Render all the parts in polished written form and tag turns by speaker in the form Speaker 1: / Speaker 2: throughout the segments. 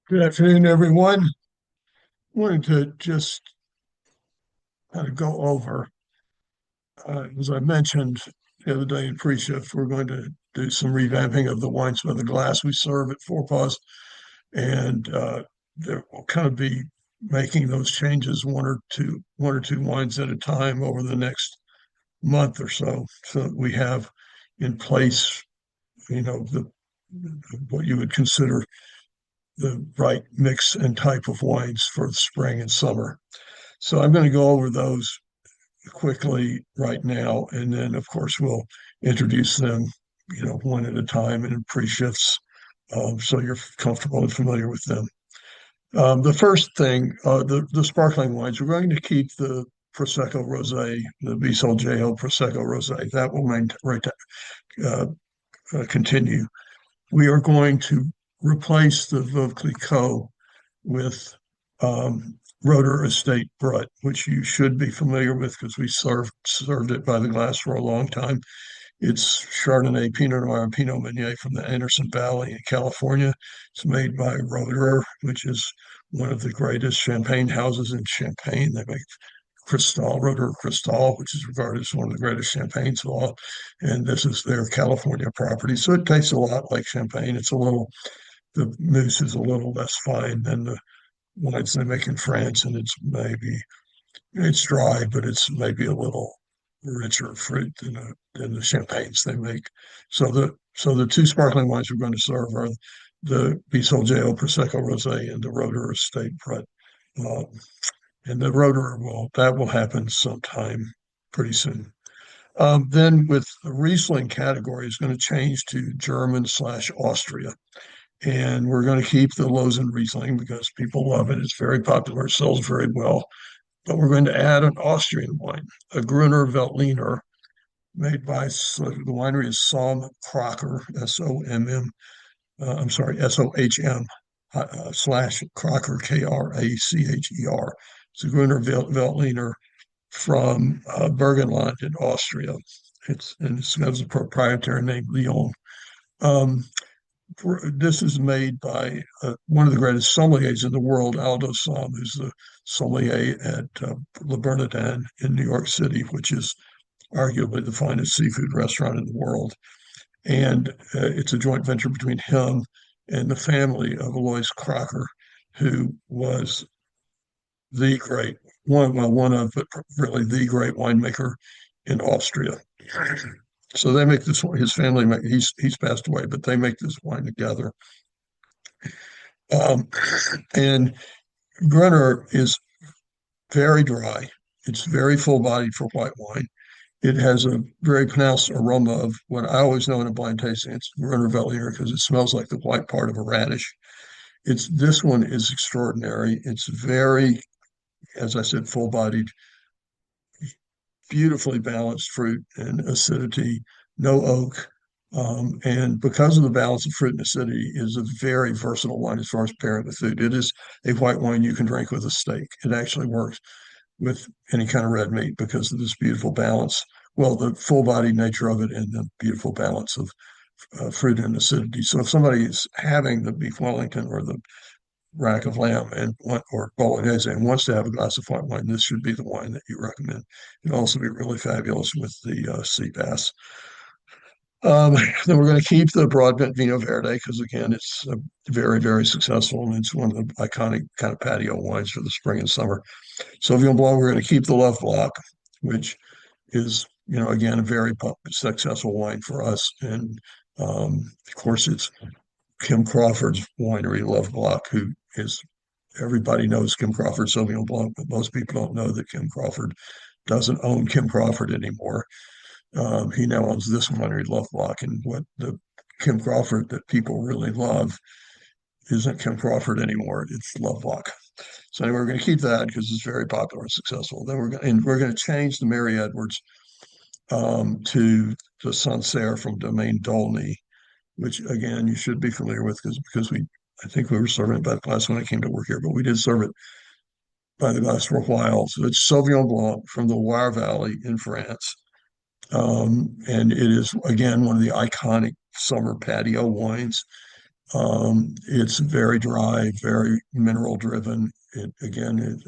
Speaker 1: Good afternoon, everyone. Wanted to just kind of go over, as I mentioned the other day in pre-shift, we're going to do some revamping of the wines by the glass we serve at Forepaugh, and we'll kind of be making those changes one or two wines at a time over the next month or so, so that we have in place, the what you would consider the right mix and type of wines for the spring and summer. So I'm going to go over those quickly right now, and then of course we'll introduce them, one at a time and in pre-shifts, so you're comfortable and familiar with them. The first thing, the sparkling wines, we're going to keep the Prosecco Rosé, the Bisolgeo Prosecco Rosé. That will uh, continue. We are going to replace the Veuve Clicquot with Roeder Estate Brut, which you should be familiar with because we served it by the glass for a long time. It's Chardonnay, Pinot Noir, and Pinot Meunier from the Anderson Valley in California. It's made by Roeder, which is one of the greatest champagne houses in Champagne. They make Cristal, Roeder Cristal, which is regarded as one of the greatest champagnes of all. And this is their California property. So it tastes a lot like champagne. The mousse is a little less fine than the wines they make in France, and it's dry, but it's maybe a little richer fruit than the champagnes they make. So the two sparkling wines we're going to serve are the Bisolgeo Prosecco Rosé and the Roeder Estate Brut. Uh, and the Roeder will happen sometime pretty soon. Then with the Riesling category is going to change to German/Austria. And we're going to keep the Lozen Riesling because people love it. It's very popular, it sells very well. But we're going to add an Austrian wine, a Gruner Veltliner, made by the winery is Somm Crocker, S-O-M-M, I'm sorry, S-O-H-M slash Crocker, Kracher. It's a Gruner Veltliner from Burgenland in Austria. It's got a proprietary name, Lyon. Um, this is made by one of the greatest sommeliers in the world, Aldo Somm, who's the sommelier at Le Bernardin in New York City, which is arguably the finest seafood restaurant in the world. And it's a joint venture between him and the family of Alois Crocker, who was the great one of, but really the great winemaker in Austria. So they make this. His family he's passed away, but they make this wine together. Um, and Gruner is very dry. It's very full bodied for white wine. It has a very pronounced aroma of what I always know in a blind tasting. It's Gruner Veltliner because it smells like the white part of a radish. This one is extraordinary. It's very, as I said, full bodied, beautifully balanced fruit and acidity, no oak. And because of the balance of fruit and acidity, is a very versatile wine as far as pairing with food. It is a white wine you can drink with a steak. It actually works with any kind of red meat because of this beautiful balance. Well, the full body nature of it and the beautiful balance of fruit and acidity. So if somebody is having the beef Wellington or the rack of lamb or bolognese and wants to have a glass of white wine, this should be the wine that you recommend. It'd also be really fabulous with the sea bass. Then we're going to keep the Broadbent Vino Verde because again, it's very, very successful and it's one of the iconic kind of patio wines for the spring and summer. Sauvignon Blanc, we're going to keep the Love Block, which is, again, a very successful wine for us. And of course, it's Kim Crawford's winery, Love Block, who is everybody knows Kim Crawford Sauvignon Blanc, but most people don't know that Kim Crawford doesn't own Kim Crawford anymore. He now owns this winery, Love Block, and what the Kim Crawford that people really love isn't Kim Crawford anymore. It's Love Block. So anyway, we're going to keep that because it's very popular and successful. Then we're going to change the Mary Edwards to the Sancerre from Domaine Dolny, which again you should be familiar with because I think we were serving it by the glass when I came to work here, but we did serve it by the glass for a while. So it's Sauvignon Blanc from the Loire Valley in France. And it is again one of the iconic summer patio wines. It's very dry, very mineral driven.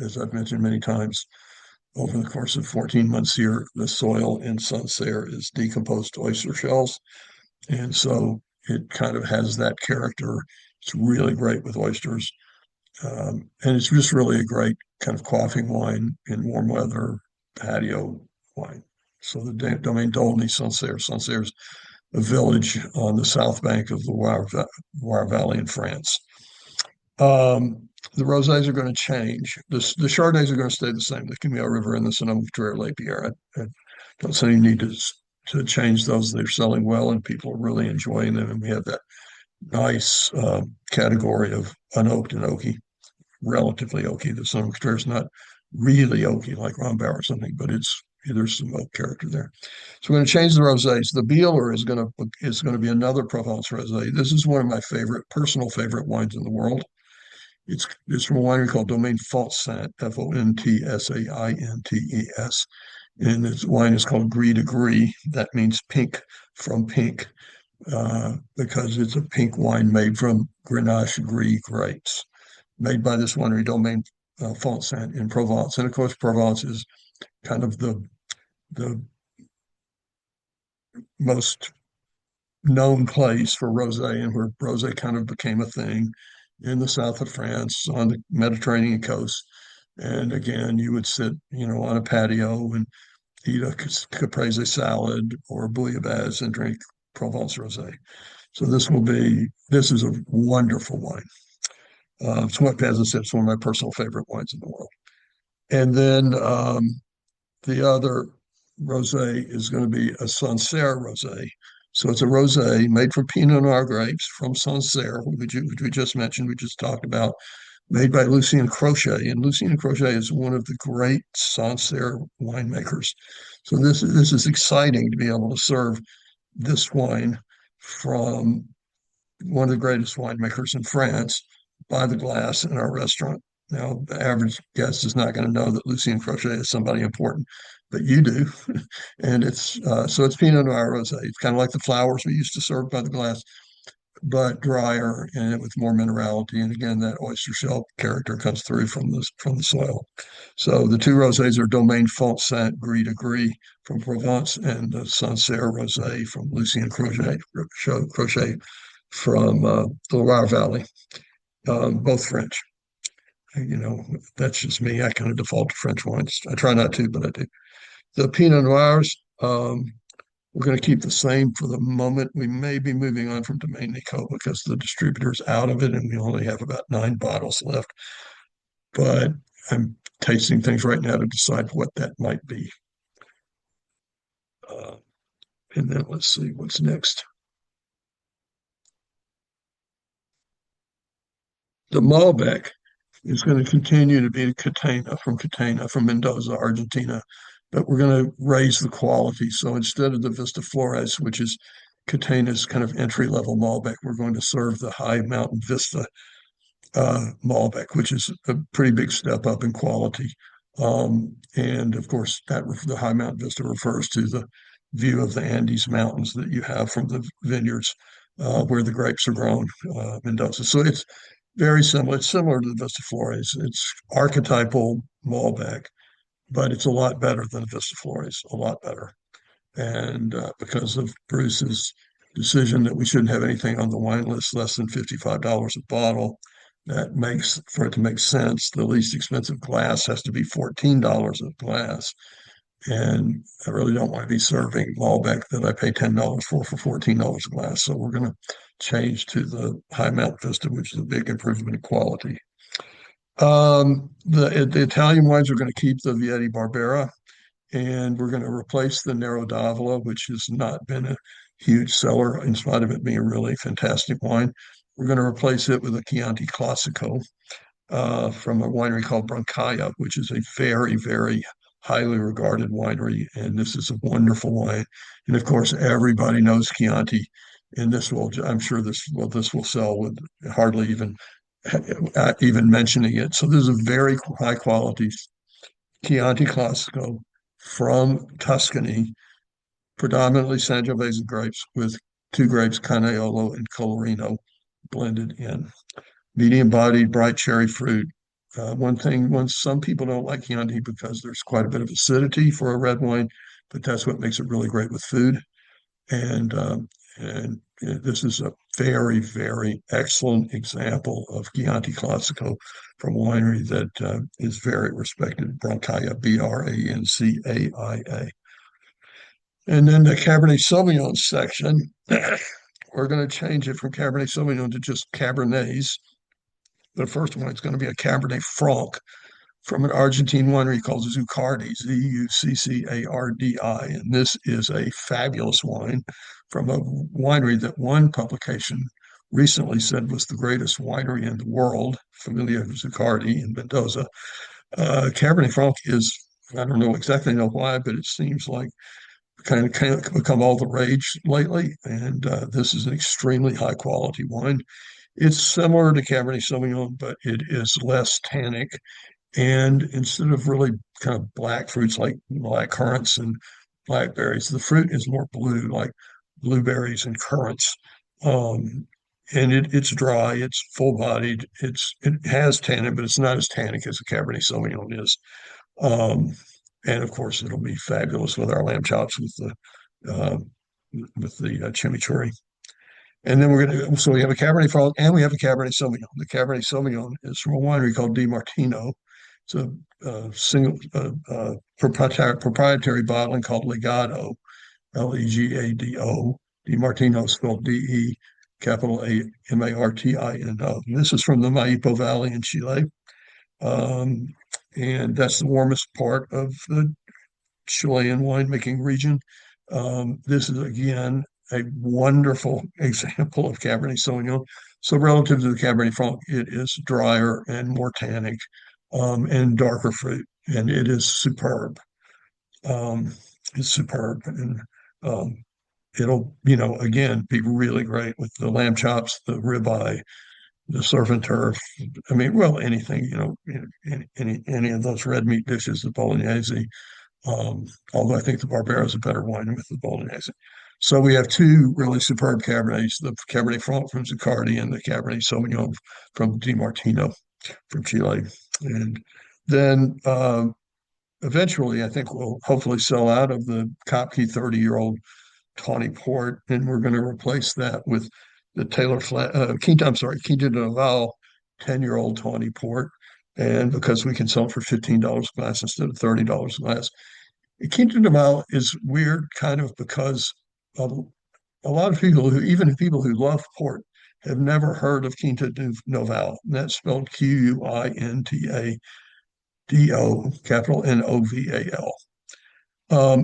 Speaker 1: As I've mentioned many times, over the course of 14 months here, the soil in Sancerre is decomposed oyster shells. And so it kind of has that character. It's really great with oysters. And it's just really a great kind of quaffing wine in warm weather, patio wine. So the Domaine d'Aulnay Sancerre. Sancerre is a village on the south bank of the Loire Valley in France. The rosés are going to change. The Chardonnays are going to stay the same. The Camille River and the Sonoma-Cutrer Les Pierre. I don't see any need to change those. They're selling well and people are really enjoying them. And we have that nice category of unoaked and oaky, relatively oaky. The Sonoma-Cutrer is not really oaky like Rombauer or something, but there's some oak character there. So we're going to change the rosés. The Bieler is going to be another Provence rosé. This is one of my personal favorite wines in the world. It's from a winery called Domaine Fontsant, Fontaintes, and its wine is called Gris de Gris. That means pink from pink, because it's a pink wine made from Grenache Gris grapes, made by this winery Domaine Fontsant in Provence. And of course, Provence is kind of the most known place for rosé, and where rosé kind of became a thing in the south of France on the Mediterranean coast. And again, you would sit, on a patio and eat a caprese salad or bouillabaisse and drink Provence rosé. So this is a wonderful wine. As I said, it's one of my personal favorite wines in the world. And then the other rosé is going to be a Sancerre rosé. So it's a rosé made from Pinot Noir grapes from Sancerre, which we just mentioned, we just talked about, made by Lucien Crochet. And Lucien Crochet is one of the great Sancerre winemakers. So this is exciting to be able to serve this wine from one of the greatest winemakers in France by the glass in our restaurant. Now, the average guest is not going to know that Lucien Crochet is somebody important, but you do. And it's Pinot Noir rosé. It's kind of like the flowers we used to serve by the glass, but drier and with more minerality. And again, that oyster shell character comes through from the soil. So the two rosés are Domaine Fontsant Gris de Gris from Provence and Sancerre rosé from Lucien Crochet from the Loire Valley, both French. That's just me. I kind of default to French wines. I try not to, but I do. The Pinot Noirs, we're going to keep the same for the moment. We may be moving on from Domaine Nicot because the distributor's out of it and we only have about 9 bottles left. But I'm tasting things right now to decide what that might be. Uh, and then let's see what's next. The Malbec is going to continue to be Catena from Mendoza, Argentina, but we're going to raise the quality. So instead of the Vista Flores, which is Catena's kind of entry level Malbec, we're going to serve the High Mountain Vista Malbec, which is a pretty big step up in quality. And of course, the High Mountain Vista refers to the view of the Andes Mountains that you have from the vineyards where the grapes are grown, Mendoza. So it's very similar. It's similar to the Vista Flores. It's archetypal Malbec, but it's a lot better than the Vista Flores, a lot better. And because of Bruce's decision that we shouldn't have anything on the wine list less than $55 a bottle, that makes, for it to make sense, the least expensive glass has to be $14 a glass. And I really don't want to be serving Malbec that I pay $10 for $14 a glass. So we're going to change to the High Mount Vista, which is a big improvement in quality. The Italian wines are going to keep the Vietti Barbera, and we're going to replace the Nero d'Avola, which has not been a huge seller in spite of it being a really fantastic wine. We're going to replace it with a Chianti Classico from a winery called Brancaglia, which is a very, very highly regarded winery. And this is a wonderful wine. And of course, everybody knows Chianti. And I'm sure this will sell with hardly even mentioning it. So this is a very high quality Chianti Classico from Tuscany, predominantly Sangiovese grapes with two grapes, Canaiolo and Colorino. blended in. Medium bodied, bright cherry fruit. Some people don't like Chianti because there's quite a bit of acidity for a red wine, but that's what makes it really great with food. And this is a very, very excellent example of Chianti Classico from a winery that is very respected, Brancaia, Brancaia. And then the Cabernet Sauvignon section, we're going to change it from Cabernet Sauvignon to just Cabernets. The first one is going to be a Cabernet Franc from an Argentine winery called Zuccardi, Zuccardi. And this is a fabulous wine from a winery that one publication recently said was the greatest winery in the world, Familia Zuccardi in Mendoza. Cabernet Franc is, I don't know exactly know why, but it seems like kind of become all the rage lately. And this is an extremely high quality wine. It's similar to Cabernet Sauvignon, but it is less tannic. And instead of really kind of black fruits like black currants and blackberries, the fruit is more blue, like blueberries and currants. Um, and it's dry, it's full bodied, it has tannin, but it's not as tannic as a Cabernet Sauvignon is. Um, and of course, it'll be fabulous with our lamb chops uh, with the chimichurri. And then so we have a Cabernet Franc and we have a Cabernet Sauvignon. The Cabernet Sauvignon is from a winery called Di Martino. It's a single proprietary bottling called Legado, Legado. Di Martino spelled D-E capital A-Martino. And this is from the Maipo Valley in Chile. Um, and that's the warmest part of the Chilean winemaking region. This is again a wonderful example of Cabernet Sauvignon. So relative to the Cabernet Franc, it is drier and more tannic and darker fruit, and it is superb. Um, it's superb, and it'll, again, be really great with the lamb chops, the ribeye, the surf and turf. I mean, well, anything, any of those red meat dishes, the bolognese. Um, Although I think the Barbera is a better wine with the Bolognese. So we have two really superb Cabernets, the Cabernet Franc from Zuccardi and the Cabernet Sauvignon from Di Martino from Chile. And then eventually, I think we'll hopefully sell out of the Kopke 30-year-old tawny port, and we're going to replace that with the Quinta Noval 10-year-old tawny port. And because we can sell it for $15 a glass instead of $30 a glass. Quinta Noval is weird kind of because a lot of people even people who love port, have never heard of Quinta Noval. And that's spelled Quintado, capital Noval.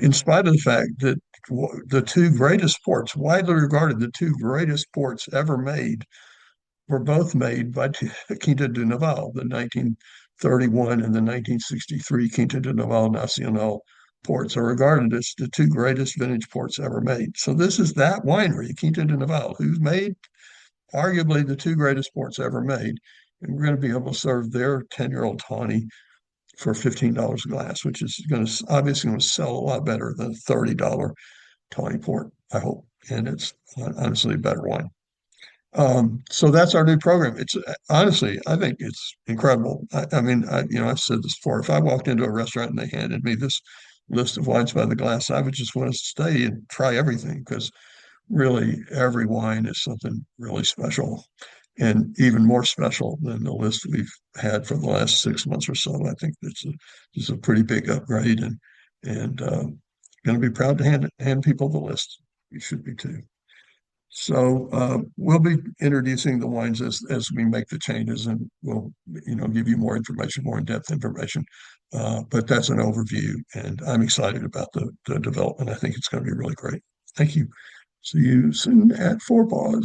Speaker 1: In spite of the fact that the two greatest ports, widely regarded the two greatest ports ever made, were both made by Quinta de Noval, the 1931 and the 1963 Quinta de Noval Nacional ports are regarded as the two greatest vintage ports ever made. So this is that winery, Quinta de Noval, who's made arguably the two greatest ports ever made. And we're going to be able to serve their 10-year-old tawny for $15 a glass, which is obviously going to sell a lot better than $30 tawny port, I hope. And it's honestly a better wine. So that's our new program. It's honestly, I think it's incredible. I mean, I've said this before. If I walked into a restaurant and they handed me this list of wines by the glass, I would just want to stay and try everything because really every wine is something really special and even more special than the list we've had for the last 6 months or so. I think it's a pretty big upgrade and going to be proud to hand people the list. You should be too. So we'll be introducing the wines as we make the changes, and we'll give you more information, more in-depth information. But that's an overview, and I'm excited about the development. I think it's going to be really great. Thank you. See you soon at Forepaugh.